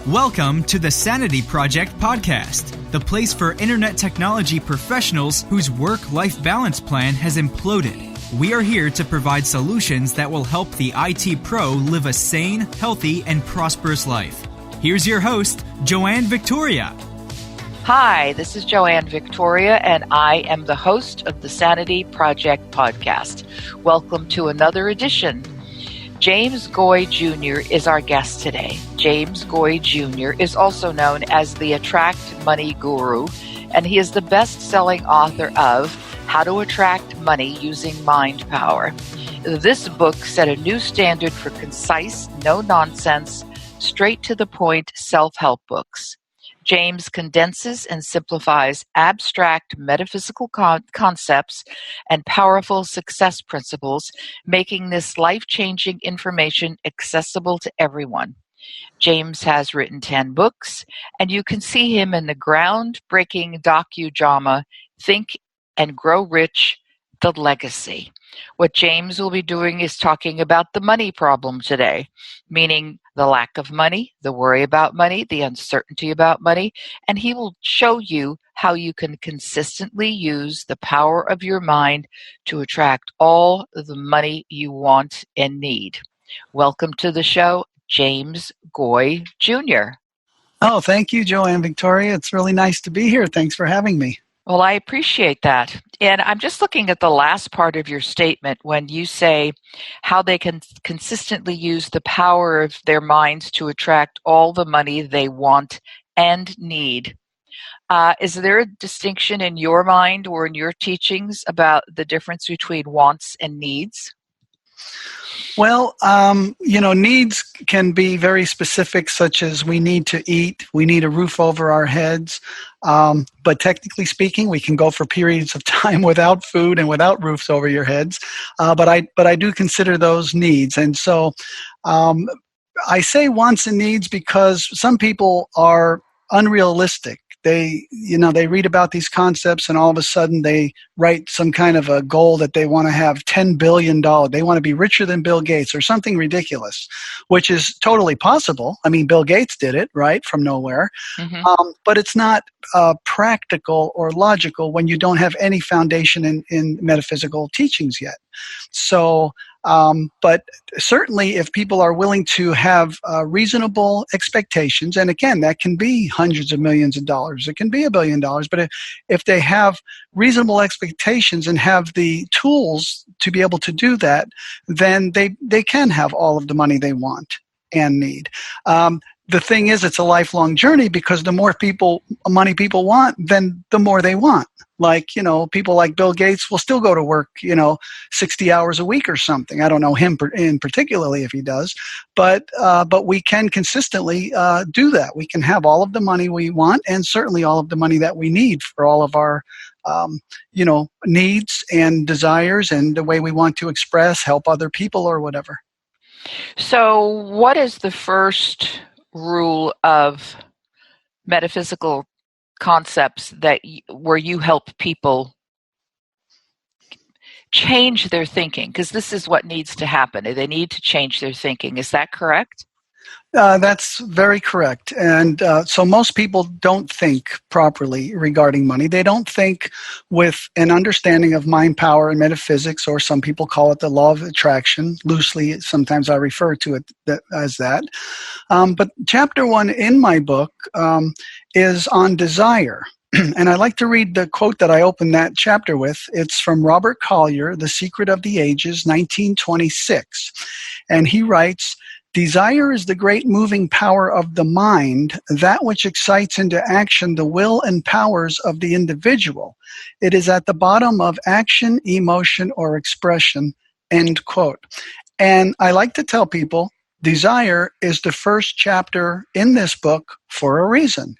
Welcome to the Sanity Project podcast, the place for internet technology professionals whose work-life balance plan has imploded. We are here to provide solutions that will help the IT pro live a sane, healthy, and prosperous life. Here's your host, Joanne Victoria. Hi, this is Joanne Victoria, and I am the host of the Sanity Project podcast. Welcome to another edition. James Goi Jr. is our guest today. James Goi Jr. is also known as the Attract Money Guru, and he is the best-selling author of How to Attract Money Using Mindpower. This book set a new standard for concise, no-nonsense, straight-to-the-point self-help books. James condenses and simplifies abstract metaphysical concepts and powerful success principles, making this life-changing information accessible to everyone. James has written 10 books, and you can see him in the groundbreaking docudrama Think and Grow Rich, The Legacy. What James will be doing is talking about the money problem today, meaning the lack of money, the worry about money, the uncertainty about money, and he will show you how you can consistently use the power of your mind to attract all the money you want and need. Welcome to the show, James Goi Jr. Oh, thank you, Joanne Victoria. It's really nice to be here. Thanks for having me. Well, I appreciate that. And I'm just looking at the last part of your statement when you say how they can consistently use the power of their minds to attract all the money they want and need. Is there a distinction in your mind or in your teachings about the difference between wants and needs? Well, needs can be very specific, such as we need to eat, we need a roof over our heads. But technically speaking, we can go for periods of time without food and without roofs over your heads. But I do consider those needs. And so I say wants and needs because some people are unrealistic. They read about these concepts and all of a sudden they write some kind of a goal that they want to have $10 billion. They want to be richer than Bill Gates or something ridiculous, which is totally possible. I mean, Bill Gates did it, right, from nowhere. Mm-hmm. But it's not practical or logical when you don't have any foundation in metaphysical teachings yet. So, but certainly if people are willing to have reasonable expectations, and again, that can be hundreds of millions of dollars, it can be $1 billion, but if they have reasonable expectations and have the tools to be able to do that, then they can have all of the money they want and need. The thing is, it's a lifelong journey because the more money people want, then the more they want. Like, people like Bill Gates will still go to work, 60 hours a week or something. I don't know him in particularly if he does, but we can consistently do that. We can have all of the money we want and certainly all of the money that we need for all of our, needs and desires and the way we want to express, help other people or whatever. So what is the first rule of metaphysical concepts where you help people change their thinking? Because this is what needs to happen. They need to change their thinking. Is that correct? That's very correct. And so most people don't think properly regarding money. They don't think with an understanding of mind power and metaphysics, or some people call it the law of attraction. Loosely, sometimes I refer to it as that. But chapter 1 in my book is on desire. And I like to read the quote that I opened that chapter with. It's from Robert Collier, The Secret of the Ages, 1926. And he writes, "Desire is the great moving power of the mind, that which excites into action the will and powers of the individual. It is at the bottom of action, emotion, or expression," end quote. And I like to tell people, desire is the first chapter in this book for a reason.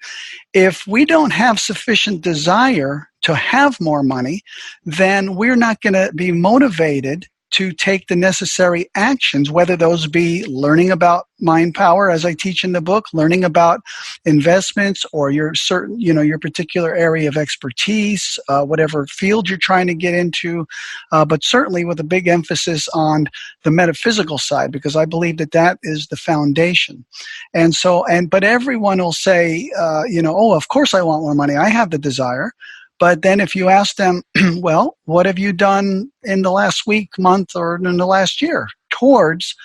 If we don't have sufficient desire to have more money, then we're not going to be motivated to take the necessary actions, whether those be learning about mind power, as I teach in the book, learning about investments or your certain, your particular area of expertise, whatever field you're trying to get into, but certainly with a big emphasis on the metaphysical side, because I believe that that is the foundation. And so, but everyone will say, oh, of course I want more money. I have the desire. But then if you ask them, well, what have you done in the last week, month, or in the last year towards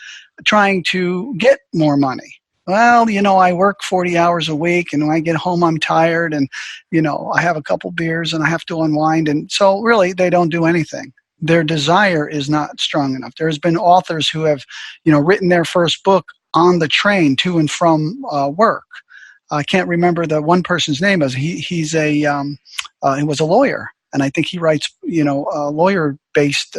trying to get more money? Well, I work 40 hours a week, and when I get home, I'm tired, and, I have a couple beers and I have to unwind. And so really they don't do anything. Their desire is not strong enough. There's been authors who have, written their first book on the train to and from work. I can't remember the one person's name. He was a lawyer, and I think he writes, lawyer-based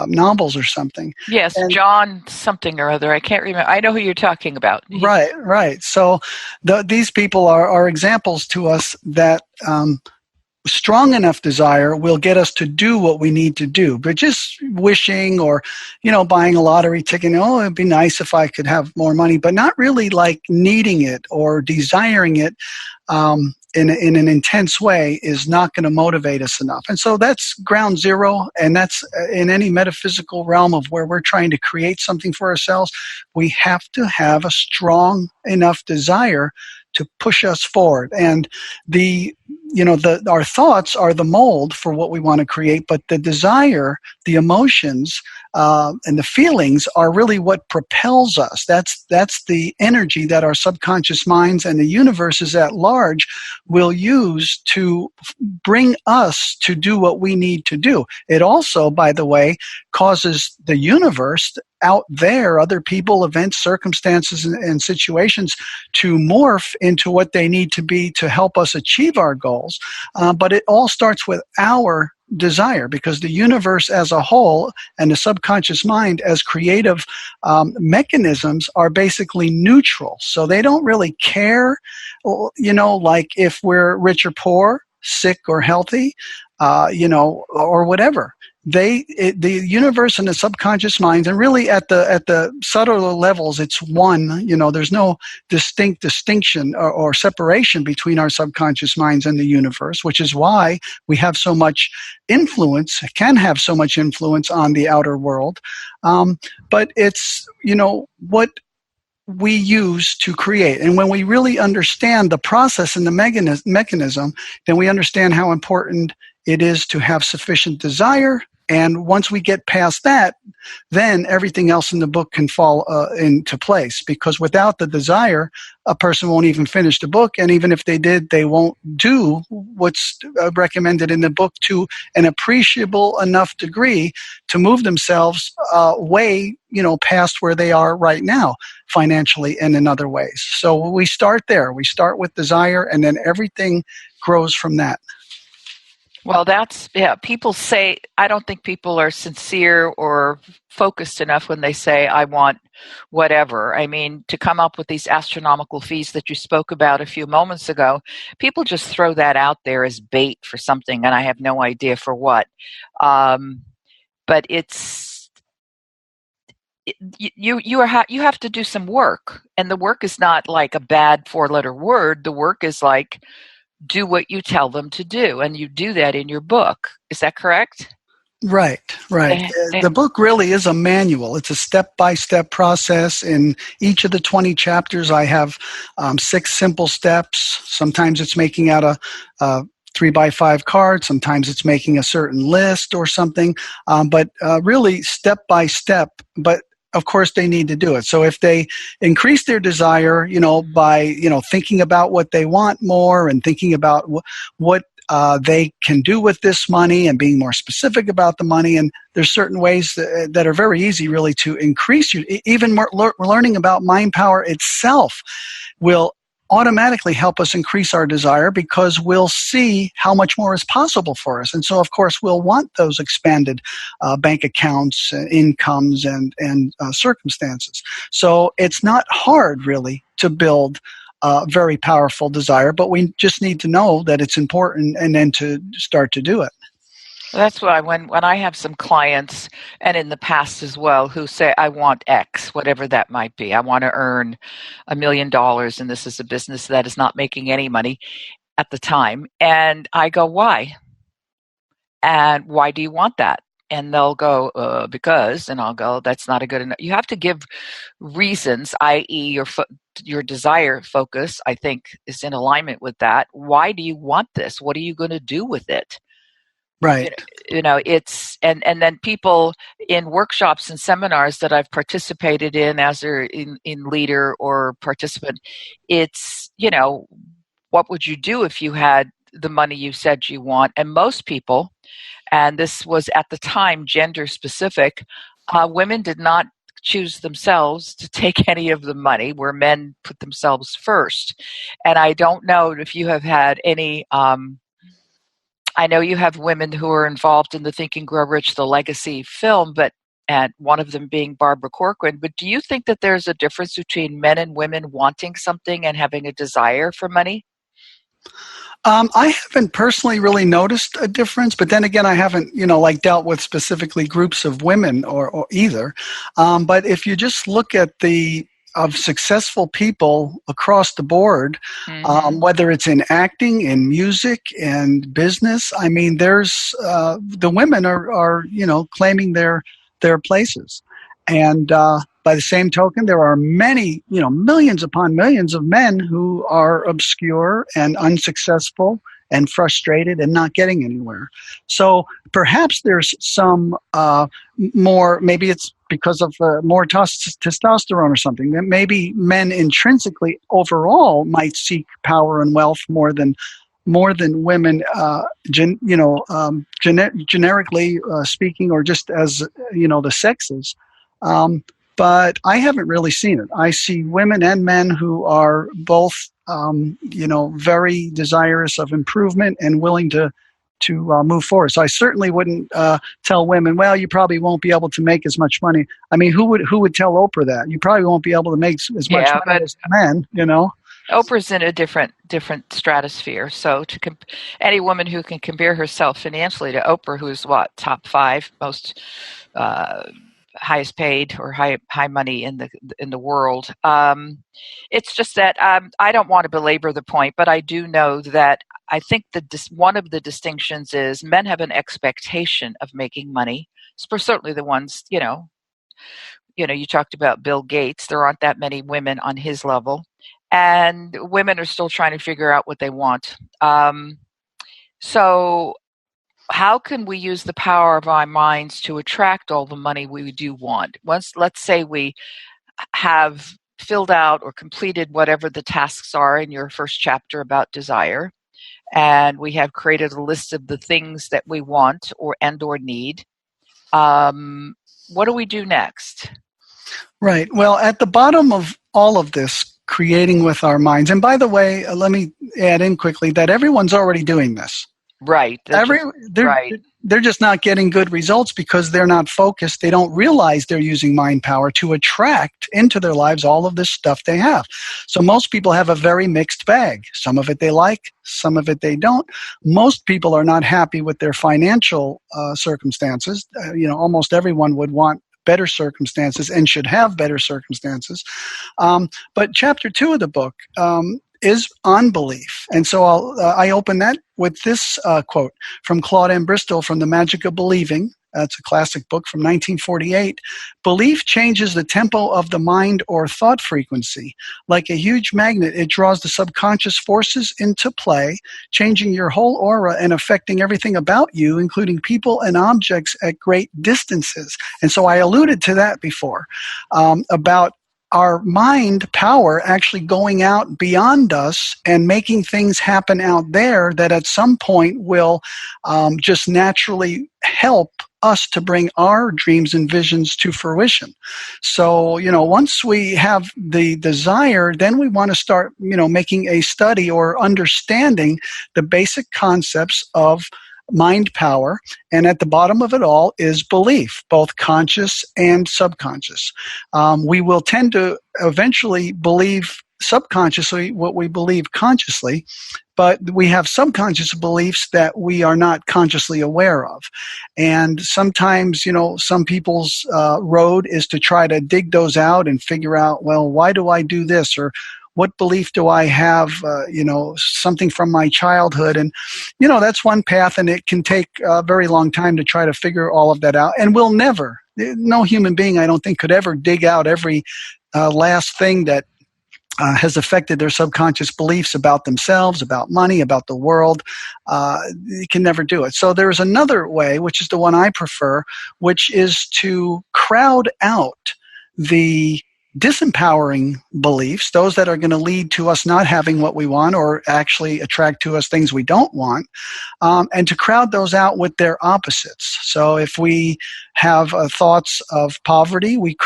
novels or something. Yes, and John something or other. I can't remember. I know who you're talking about. Right. So these people are examples to us that strong enough desire will get us to do what we need to do. But just wishing or, buying a lottery ticket, it'd be nice if I could have more money, but not really like needing it or desiring it in an intense way is not going to motivate us enough. And so that's ground zero, and that's in any metaphysical realm of where we're trying to create something for ourselves. We have to have a strong enough desire to push us forward. And our thoughts are the mold for what we want to create, but the desire, the emotions, and the feelings are really what propels us. That's the energy that our subconscious minds and the universes at large will use to bring us to do what we need to do. It also, by the way, causes the universe out there, other people, events, circumstances, and situations to morph into what they need to be to help us achieve our goals. But it all starts with our desire, because the universe as a whole and the subconscious mind as creative mechanisms are basically neutral. So they don't really care, like if we're rich or poor, sick or healthy, or whatever. The universe and the subconscious minds, and really at the subtler levels, it's one. There's no distinct distinction or separation between our subconscious minds and the universe, which is why we have so much influence, can have so much influence on the outer world. But it's, what we use to create. And when we really understand the process and the mechanism, then we understand how important it is to have sufficient desire. And once we get past that, then everything else in the book can fall into place. Because without the desire, a person won't even finish the book. And even if they did, they won't do what's recommended in the book to an appreciable enough degree to move themselves way, past where they are right now, financially and in other ways. So we start there. We start with desire, and then everything grows from that. Well, people say, I don't think people are sincere or focused enough when they say, I want whatever. I mean, to come up with these astronomical fees that you spoke about a few moments ago, people just throw that out there as bait for something, and I have no idea for what. But you have to do some work, and the work is not like a bad 4-letter word. The work is like, do what you tell them to do, and you do that in your book. Is that correct? Right. The book really is a manual. It's a step-by-step process. In each of the 20 chapters, I have 6 simple steps. Sometimes it's making out a 3x5 card. Sometimes it's making a certain list or something. But really step-by-step. But of course, they need to do it. So if they increase their desire, by, thinking about what they want more and thinking about what they can do with this money and being more specific about the money. And there's certain ways that are very easy, really, to increase even more. Learning about mind power itself will automatically help us increase our desire, because we'll see how much more is possible for us. And so, of course, we'll want those expanded bank accounts, incomes, and circumstances. So it's not hard, really, to build very powerful desire, but we just need to know that it's important and then to start to do it. That's why when I have some clients, and in the past as well, who say, I want X, whatever that might be. I want to earn $1 million, and this is a business that is not making any money at the time. And I go, why? And why do you want that? And they'll go, because, and I'll go, that's not a good enough. You have to give reasons, i.e. your desire focus, I think, is in alignment with that. Why do you want this? What are you going to do with it? Right. It's, and then people in workshops and seminars that I've participated in as in leader or participant, it's, what would you do if you had the money you said you want? And most people, and this was at the time gender specific, women did not choose themselves to take any of the money, where men put themselves first. And I don't know if you have had any, I know you have women who are involved in the Think and Grow Rich, the legacy film, and one of them being Barbara Corcoran. But do you think that there's a difference between men and women wanting something and having a desire for money? I haven't personally really noticed a difference, but then again, I haven't, dealt with specifically groups of women or either. But if you just look at of successful people across the board, whether it's in acting, in music, and business, I mean, there's the women are claiming their places, and by the same token, there are many, millions upon millions of men who are obscure and unsuccessful and frustrated and not getting anywhere. So perhaps there's some more, maybe it's because of more testosterone or something, that maybe men intrinsically overall might seek power and wealth more than women, generically speaking, or just as, the sexes. But I haven't really seen it. I see women and men who are both, very desirous of improvement and willing to move forward. So I certainly wouldn't tell women, well, you probably won't be able to make as much money. I mean, who would tell Oprah that? You probably won't be able to make as much money as men, Oprah's in a different stratosphere. So any woman who can compare herself financially to Oprah, who's top 5 most highest paid or high money in the world. It's just that I don't want to belabor the point, but I do know that I think one of the distinctions is men have an expectation of making money. Certainly the ones, you talked about Bill Gates. There aren't that many women on his level, and women are still trying to figure out what they want. So how can we use the power of our minds to attract all the money we do want? Let's say we have filled out or completed whatever the tasks are in your first chapter about desire, and we have created a list of the things that we want or need. What do we do next? Right. Well, at the bottom of all of this, creating with our minds, and by the way, let me add in quickly that everyone's already doing this. Right. They're just not getting good results because they're not focused. They don't realize they're using mind power to attract into their lives all of this stuff they have. So most people have a very mixed bag. Some of it they like, some of it they don't. Most people are not happy with their financial circumstances. Almost everyone would want better circumstances and should have better circumstances. But chapter 2 of the book is on belief. And so I open that with this quote from Claude M. Bristol from The Magic of Believing. That's a classic book from 1948. Belief changes the tempo of the mind or thought frequency. Like a huge magnet, it draws the subconscious forces into play, changing your whole aura and affecting everything about you, including people and objects at great distances. And so I alluded to that before, about our mind power actually going out beyond us and making things happen out there that at some point will just naturally help us to bring our dreams and visions to fruition. So, once we have the desire, then we want to start, making a study or understanding the basic concepts of mind power. And at the bottom of it all is belief, both conscious and subconscious. We will tend to eventually believe subconsciously what we believe consciously, but we have subconscious beliefs that we are not consciously aware of. And sometimes, some people's road is to try to dig those out and figure out, well, why do I do this? Or what belief do I have, something from my childhood? And, that's one path, and it can take a very long time to try to figure all of that out. And no human being, I don't think, could ever dig out every last thing that has affected their subconscious beliefs about themselves, about money, about the world. You can never do it. So there's another way, which is the one I prefer, which is to crowd out the disempowering beliefs, those that are going to lead to us not having what we want or actually attract to us things we don't want, and to crowd those out with their opposites. So if we have thoughts of poverty, we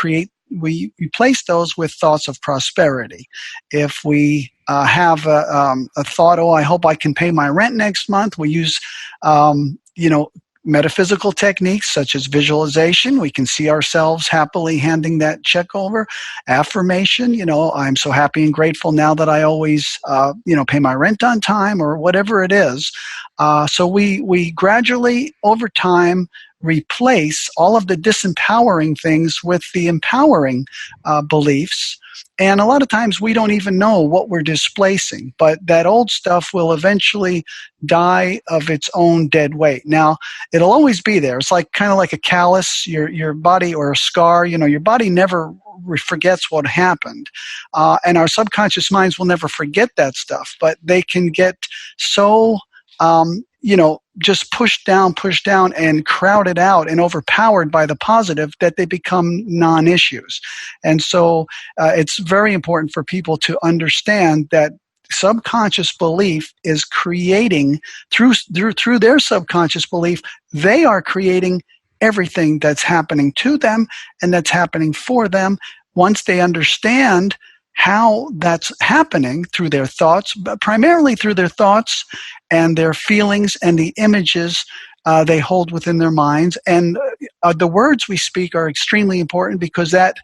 replace those with thoughts of prosperity. If we have a thought, I hope I can pay my rent next month, we use, metaphysical techniques such as visualization. We can see ourselves happily handing that check over. Affirmation, I'm so happy and grateful now that I always, pay my rent on time, or whatever it is. So we gradually, over time, replace all of the disempowering things with the empowering beliefs. And a lot of times we don't even know what we're displacing, but that old stuff will eventually die of its own dead weight. Now, it'll always be there. It's kind of like a callus, your body, or a scar. Your body never forgets what happened. And our subconscious minds will never forget that stuff, but they can get so just pushed down and crowded out and overpowered by the positive that they become non-issues. And so it's very important for people to understand that subconscious belief is creating, through their subconscious belief, they are creating everything that's happening to them and that's happening for them. Once they understand how that's happening through their thoughts, but primarily through their thoughts and their feelings and the images they hold within their minds. And the words we speak are extremely important because that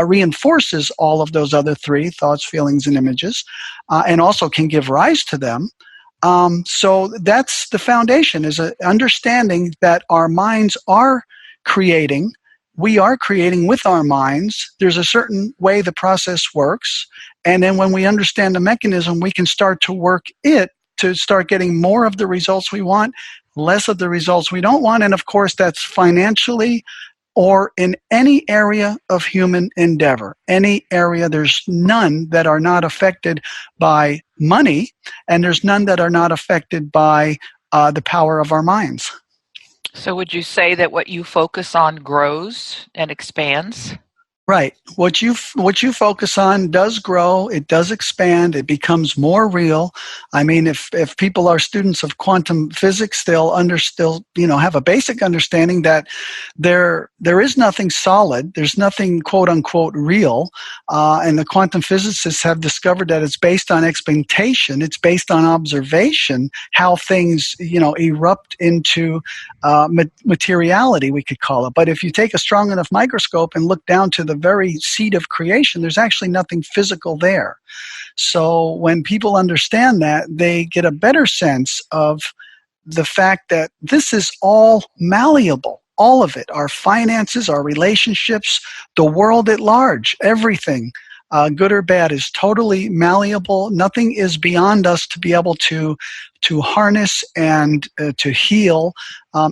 reinforces all of those other three, thoughts, feelings, and images, and also can give rise to them. So that's the foundation, is an understanding that our minds are creating. We are creating with our minds. There's a certain way the process works. And then when we understand the mechanism, we can start to work it to start getting more of the results we want, less of the results we don't want. And of course, that's financially or in any area of human endeavor. Any area, there's none that are not affected by money, and there's none that are not affected by the power of our minds. So would you say that what you focus on grows and expands? Right. What you focus on does grow. It does expand. It becomes more real. I mean, if people are students of quantum physics, they'll have a basic understanding that there is nothing solid. There's nothing quote unquote real. And the quantum physicists have discovered that it's based on expectation. It's based on observation, how things erupt into materiality, we could call it. But if you take a strong enough microscope and look down to the very seed of creation, there's actually nothing physical there. So when people understand that, they get a better sense of the fact that this is all malleable. All of it, our finances, our relationships, the world at large, everything, good or bad, is totally malleable. Nothing is beyond us to be able to harness and to heal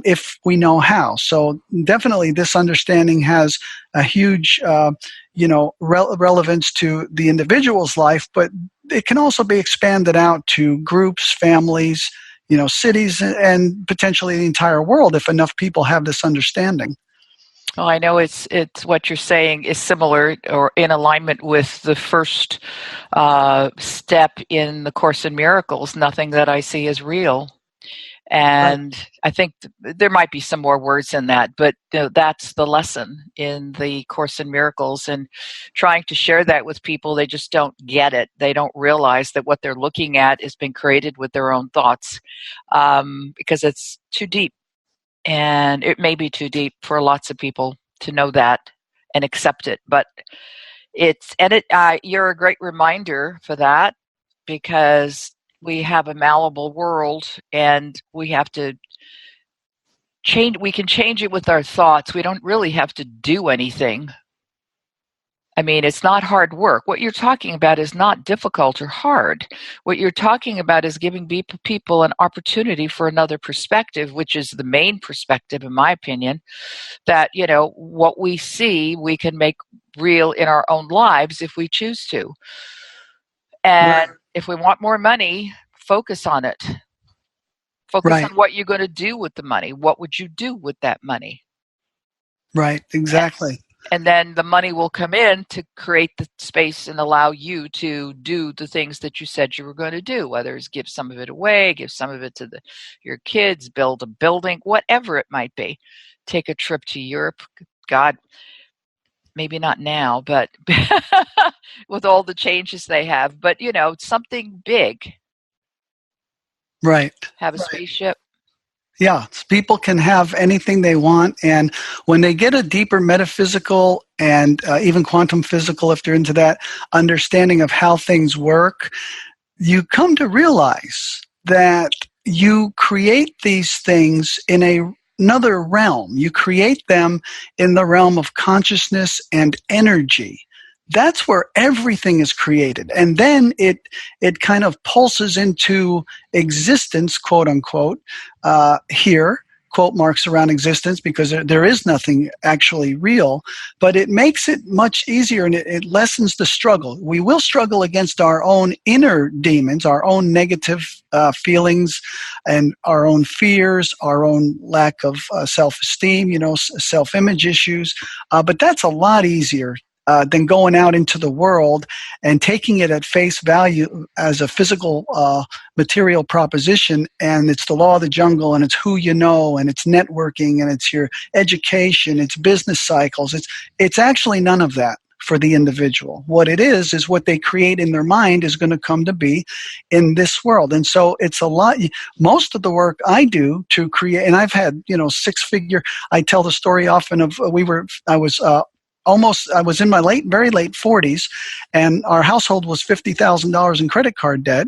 if we know how. So definitely this understanding has a huge relevance to the individual's life, but it can also be expanded out to groups, families, cities, and potentially the entire world if enough people have this understanding. Well, I know it's what you're saying is similar or in alignment with the first step in the Course in Miracles. Nothing that I see is real. And right. I think there might be some more words in that, but that's the lesson in the Course in Miracles. And trying to share that with people, they just don't get it. They don't realize that what they're looking at has been created with their own thoughts, because it's too deep. And it may be too deep for lots of people to know that and accept it. But you're a great reminder for that, because we have a malleable world, and we have to change. We can change it with our thoughts. We don't really have to do anything. I mean, it's not hard work. What you're talking about is not difficult or hard. What you're talking about is giving people an opportunity for another perspective, which is the main perspective, in my opinion, that, what we see, we can make real in our own lives if we choose to. And if we want more money, focus on it. Focus on what you're going to do with the money. What would you do with that money? Right, exactly. And then the money will come in to create the space and allow you to do the things that you said you were going to do, whether it's give some of it away, give some of it to your kids, build a building, whatever it might be. Take a trip to Europe. God, maybe not now, but with all the changes they have. But, something big. Right. Have a spaceship. Yeah, people can have anything they want, and when they get a deeper metaphysical and even quantum physical, if they're into that understanding of how things work, you come to realize that you create these things in another realm. You create them in the realm of consciousness and energy. That's where everything is created. And then it kind of pulses into existence, quote unquote, here, quote marks around existence, because there is nothing actually real, but it makes it much easier, and it lessens the struggle. We will struggle against our own inner demons, our own negative feelings, and our own fears, our own lack of self-esteem, self-image issues, but that's a lot easier than going out into the world and taking it at face value as a physical material proposition. And it's the law of the jungle, and it's who you know, and it's networking, and it's your education, it's business cycles. It's actually none of that for the individual. What it is what they create in their mind is going to come to be in this world. And so it's a lot. Most of the work I do to create, and I've had, six-figure, I tell the story often of I was in my very late 40s, and our household was $50,000 in credit card debt,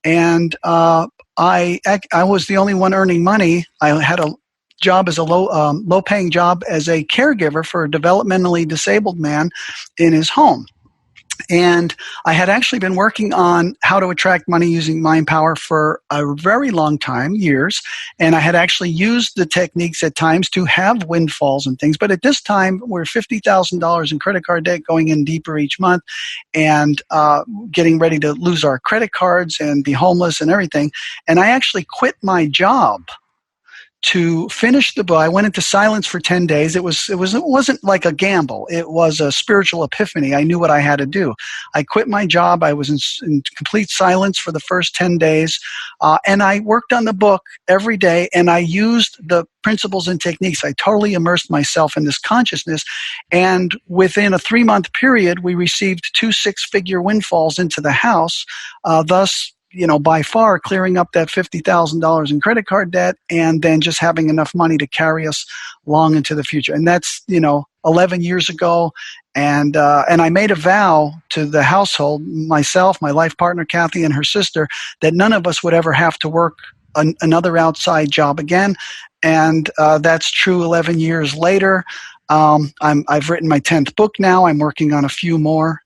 and I was the only one earning money. I had a job as a low-paying job as a caregiver for a developmentally disabled man in his home. And I had actually been working on how to attract money using Mindpower for a very long time, years. And I had actually used the techniques at times to have windfalls and things. But at this time, we're $50,000 in credit card debt, going in deeper each month, and getting ready to lose our credit cards and be homeless and everything. And I actually quit my job to finish the book. I went into silence for 10 days. It wasn't like a gamble. It was a spiritual epiphany. I knew what I had to do. I quit my job. I was in complete silence for the first 10 days. And I worked on the book every day, and I used the principles and techniques. I totally immersed myself in this consciousness. And within a 3-month period, we received 2 six-figure windfalls into the house, thus by far clearing up that $50,000 in credit card debt, and then just having enough money to carry us long into the future. And that's, 11 years ago. And I made a vow to the household, myself, my life partner, Kathy, and her sister, that none of us would ever have to work another outside job again. And that's true 11 years later. I've written my 10th book now. I'm working on a few more.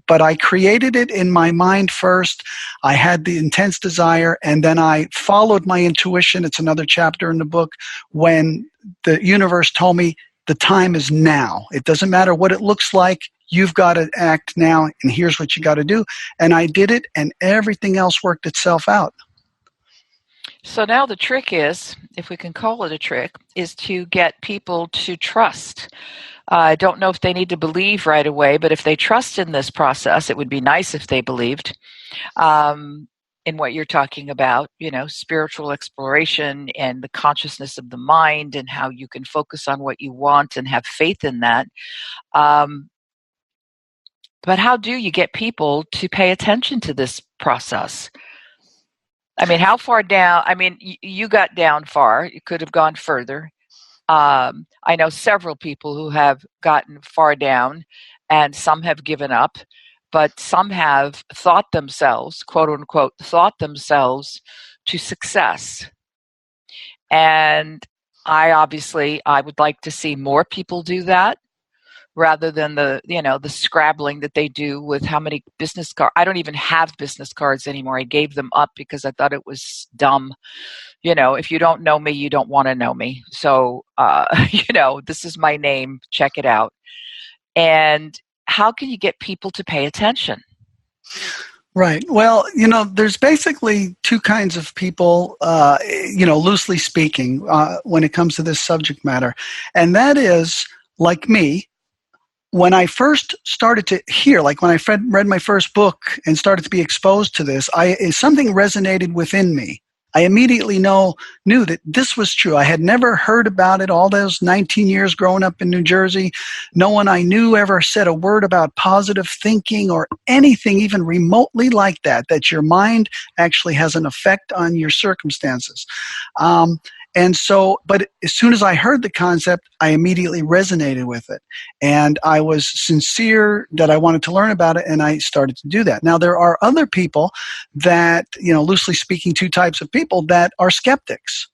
But I created it in my mind first. I had the intense desire, and then I followed my intuition. It's another chapter in the book, when the universe told me the time is now. It doesn't matter what it looks like. You've got to act now, and here's what you got to do. And I did it, and everything else worked itself out. So now the trick is, if we can call it a trick, is to get people to trust. I don't know if they need to believe right away, but if they trust in this process, it would be nice if they believed in what you're talking about, spiritual exploration and the consciousness of the mind, and how you can focus on what you want and have faith in that. But how do you get people to pay attention to this process? I mean, how far down? I mean, you got down far. You could have gone further. I know several people who have gotten far down, and some have given up. but some have thought themselves, quote unquote, thought themselves to success. And I would like to see more people do that rather than the scrabbling that they do with how many business cards. I don't even have business cards anymore. I gave them up because I thought it was dumb. If you don't know me, you don't want to know me. So, this is my name. Check it out. And how can you get people to pay attention? Right. Well, there's basically two kinds of people, loosely speaking, when it comes to this subject matter. And that is, like me, when I first started to hear, like when I read my first book and started to be exposed to this, something resonated within me. I immediately knew that this was true. I had never heard about it all those 19 years growing up in New Jersey. No one I knew ever said a word about positive thinking or anything even remotely like that your mind actually has an effect on your circumstances. But as soon as I heard the concept, I immediately resonated with it. And I was sincere that I wanted to learn about it, and I started to do that. Now, there are other people that, loosely speaking, two types of people that are skeptics.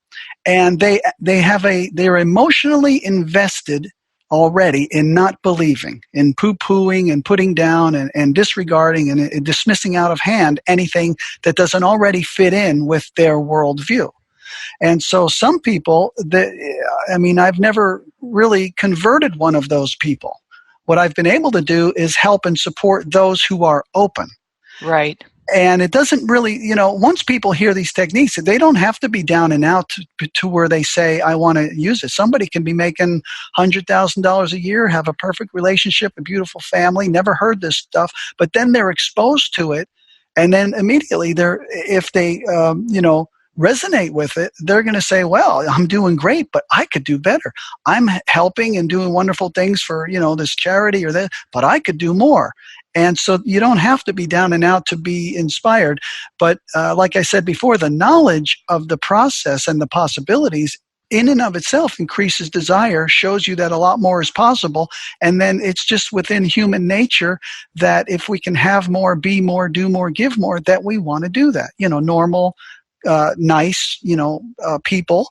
And they're emotionally invested already in not believing, in poo-pooing and putting down and disregarding and dismissing out of hand anything that doesn't already fit in with their worldview. And so some people, I've never really converted one of those people. What I've been able to do is help and support those who are open. Right. And it doesn't really, once people hear these techniques, they don't have to be down and out to where they say, I want to use it. Somebody can be making $100,000 a year, have a perfect relationship, a beautiful family, never heard this stuff, but then they're exposed to it. And then immediately if they resonate with it, they're going to say, well, I'm doing great, but I could do better. I'm helping and doing wonderful things for, this charity or that, but I could do more. And so you don't have to be down and out to be inspired. But like I said before, the knowledge of the process and the possibilities in and of itself increases desire, shows you that a lot more is possible. And then it's just within human nature that if we can have more, be more, do more, give more, that we want to do that. Normal, nice, people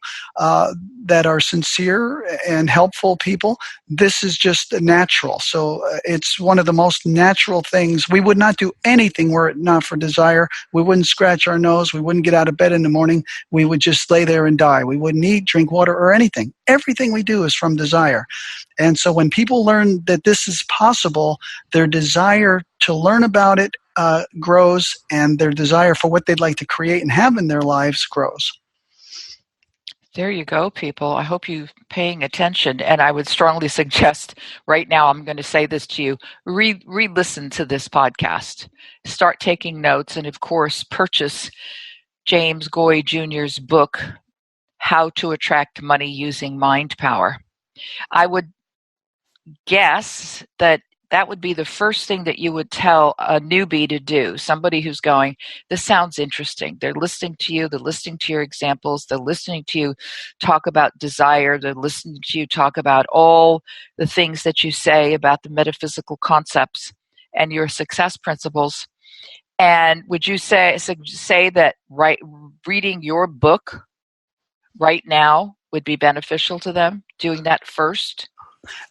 that are sincere and helpful people. This is just natural. So it's one of the most natural things. We would not do anything were it not for desire. We wouldn't scratch our nose. We wouldn't get out of bed in the morning. We would just lay there and die. We wouldn't eat, drink water, or anything. Everything we do is from desire. And so when people learn that this is possible, their desire to learn about it grows, and their desire for what they'd like to create and have in their lives grows. There you go, people. I hope you're paying attention. And I would strongly suggest right now, I'm going to say this to you, re-listen to this podcast. Start taking notes, and of course, purchase James Goi Jr.'s book, How to Attract Money Using Mindpower. I would guess that would be the first thing that you would tell a newbie to do, somebody who's going, this sounds interesting. They're listening to you. They're listening to your examples. They're listening to you talk about desire. They're listening to you talk about all the things that you say about the metaphysical concepts and your success principles. And would you say that reading your book right now would be beneficial to them, doing that first?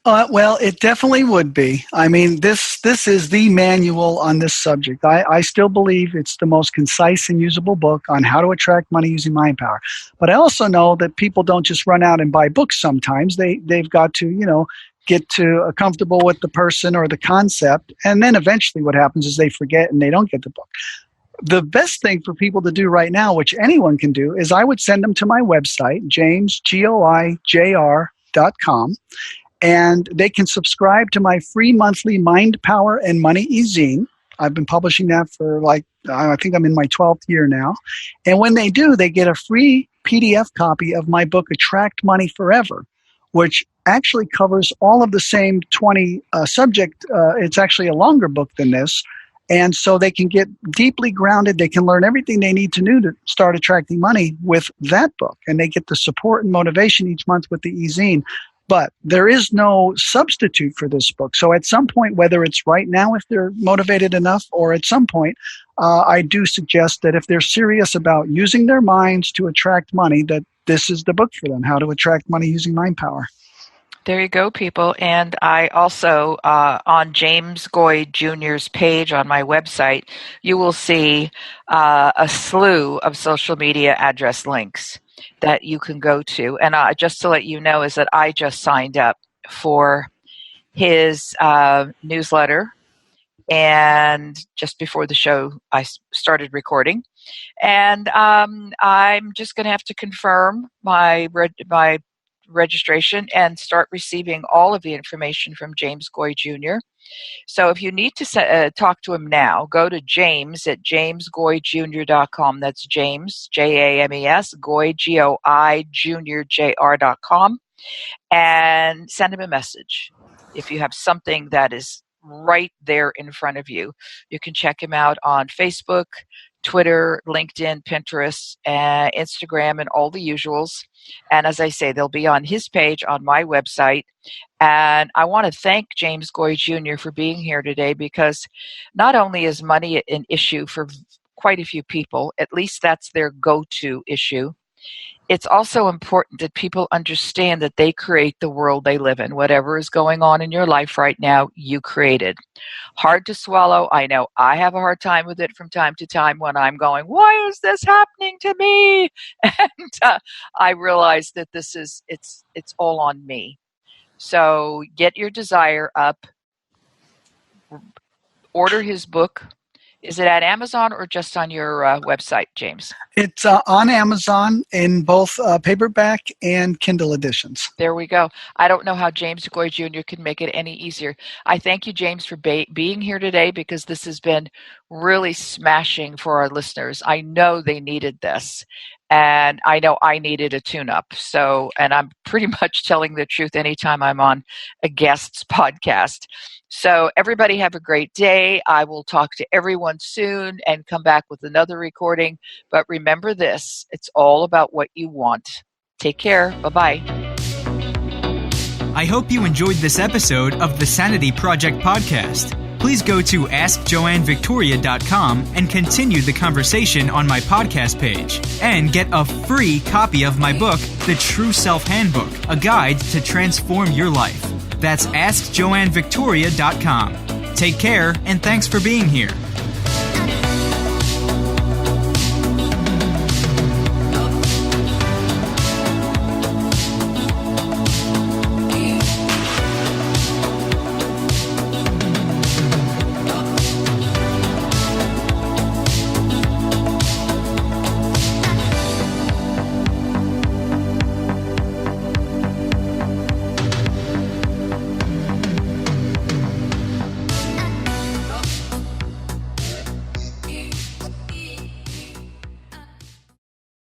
Well, it definitely would be. I mean, this is the manual on this subject. I still believe it's the most concise and usable book on how to attract money using Mindpower. But I also know that people don't just run out and buy books sometimes. They've got to, get comfortable with the person or the concept. And then eventually what happens is they forget and they don't get the book. The best thing for people to do right now, which anyone can do, is I would send them to my website, jamesgoijr.com. And they can subscribe to my free monthly Mindpower and Money e-zine. I've been publishing that for I think I'm in my 12th year now. And when they do, they get a free PDF copy of my book, Attract Money Forever, which actually covers all of the same 20 subject. It's actually a longer book than this. And so they can get deeply grounded. They can learn everything they need to know to start attracting money with that book. And they get the support and motivation each month with the e-zine. But there is no substitute for this book. So at some point, whether it's right now if they're motivated enough, or at some point, I do suggest that if they're serious about using their minds to attract money, that this is the book for them, How to Attract Money Using Mindpower. There you go, people. And I also, on James Goi Jr.'s page on my website, you will see a slew of social media address links that you can go to. And just to let you know is that I just signed up for his newsletter, and just before the show I started recording. And I'm just going to have to confirm my registration and start receiving all of the information from James Goi Jr. So if you need to talk to him now, go to James at jamesgoijr.com. That's James, James, Goi, Goi, Jr., Jr.com, and send him a message. If you have something that is right there in front of you, you can check him out on Facebook, Twitter, LinkedIn, Pinterest, Instagram, and all the usuals. And as I say, they'll be on his page on my website. And I want to thank James Goi Jr. for being here today, because not only is money an issue for quite a few people, at least that's their go-to issue, it's also important that people understand that they create the world they live in. Whatever is going on in your life right now, you created. Hard to swallow. I know I have a hard time with it from time to time when I'm going, why is this happening to me? And I realize that it's all on me. So get your desire up. Order his book. Is it at Amazon or just on your website, James? It's on Amazon in both paperback and Kindle editions. There we go. I don't know how James Goi Jr. can make it any easier. I thank you, James, for being here today, because this has been really smashing for our listeners. I know they needed this, and I know I needed a tune-up. So, and I'm pretty much telling the truth anytime I'm on a guest's podcast. So everybody have a great day. I will talk to everyone soon and come back with another recording. But remember this, it's all about what you want. Take care. Bye-bye. I hope you enjoyed this episode of the Sanity Project podcast. Please go to AskJoanneVictoria.com and continue the conversation on my podcast page. And get a free copy of my book, The True Self Handbook, a guide to transform your life. That's AskJoanneVictoria.com. Take care, and thanks for being here.